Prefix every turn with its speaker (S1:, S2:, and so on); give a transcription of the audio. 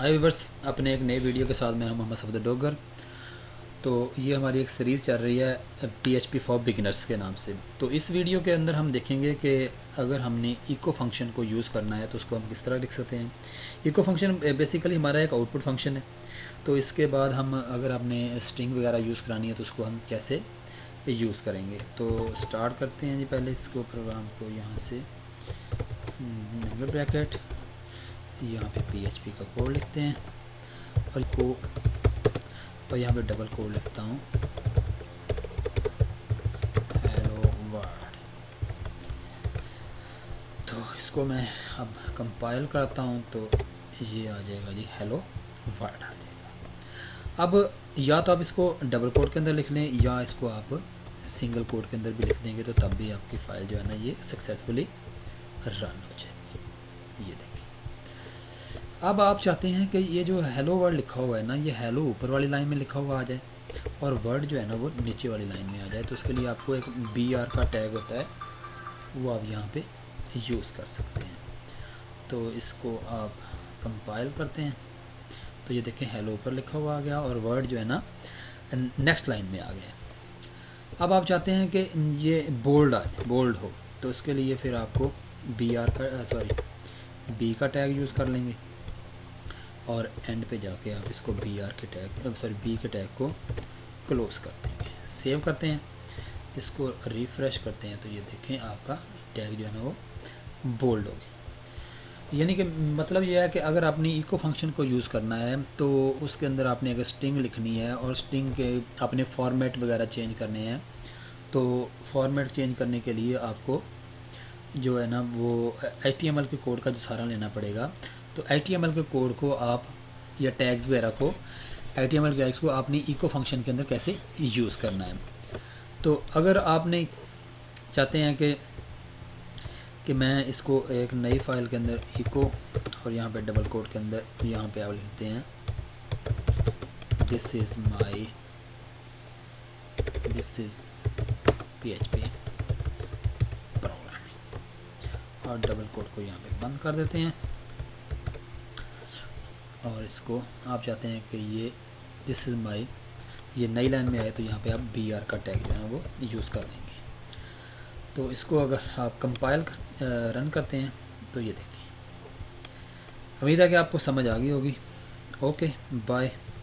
S1: हाय viewers, अपने एक नए वीडियो के साथ मैं हूं मोहम्मद सफदर डोगर। तो ये हमारी एक सीरीज़ चल रही है PHP फॉर बिगिनर्स के नाम से। तो इस वीडियो के अंदर हम देखेंगे कि अगर हमने इको फंक्शन को यूज़ करना है तो उसको हम किस तरह लिख सकते हैं। इको फंक्शन बेसिकली हमारा एक आउटपुट फंक्शन है। तो इसके बाद हम अगर आपने स्ट्रिंग वगैरह यूज़ करानी है तो उसको हम कैसे यूज़ करेंगे। तो स्टार्ट करते हैं जी। पहले इसको प्रोग्राम को यहाँ से एंगल ब्रैकेट, यहाँ पे PHP का कोड लिखते हैं और यहाँ पे डबल कोड लिखता हूँ हेलो वर्ल्ड। तो इसको मैं अब कंपाइल करता हूँ तो ये आ जाएगा जी, हेलो वर्ल्ड आ जाएगा। अब या तो आप इसको डबल कोड के अंदर लिख लें या इसको आप सिंगल कोड के अंदर भी लिख देंगे, तो तब भी आपकी फ़ाइल जो है ना ये सक्सेसफुली रन हो जाएगी। ये देखिए, अब आप चाहते हैं कि ये जो हेलो वर्ड लिखा हुआ है ना, ये हेलो ऊपर वाली लाइन में लिखा हुआ आ जाए और वर्ड जो है ना वो नीचे वाली लाइन में आ जाए। तो उसके लिए आपको एक BR का टैग होता है, वो आप यहाँ पे यूज़ कर सकते हैं। तो इसको आप कंपाइल करते हैं तो ये देखें हेलो ऊपर लिखा हुआ आ गया और वर्ड जो है ना नेक्स्ट लाइन में आ गया। अब आप चाहते हैं कि ये बोल्ड आ जाए, बोल्ड हो, तो उसके लिए फिर आपको B का टैग यूज़ कर लेंगे और एंड पे जाके आप इसको B के टैग को क्लोज कर देंगे। सेव करते हैं, इसको रिफ़्रेश करते हैं तो ये देखें आपका टैग जो है ना वो बोल्ड हो गया। यानी कि मतलब ये है कि अगर आपने इको फंक्शन को यूज़ करना है तो उसके अंदर आपने अगर स्ट्रिंग लिखनी है और स्ट्रिंग के अपने फॉर्मेट वगैरह चेंज करने हैं, तो फॉर्मेट चेंज करने के लिए आपको जो है ना वो HTML के कोड का जो सहारा लेना पड़ेगा। तो HTML के कोड को आप या टैग्स वगैरह को HTML टैग्स को आपने इको फंक्शन के अंदर कैसे यूज़ करना है। तो अगर आपने चाहते हैं कि मैं इसको एक नई फाइल के अंदर इको और यहाँ पे डबल कोड के अंदर यहाँ पे आप लिखते हैं दिस इज़ PHP प्रोग्रामिंग और डबल कोड को यहाँ पे बंद कर देते हैं। और इसको आप चाहते हैं कि ये दिस इज़ माई ये नई लाइन में आए तो यहाँ पे आप BR का टैग जो है वो यूज़ कर देंगे। तो इसको अगर आप कंपाइल रन करते हैं तो ये देखिए, उम्मीद है कि आपको समझ आ गई होगी। Okay bye.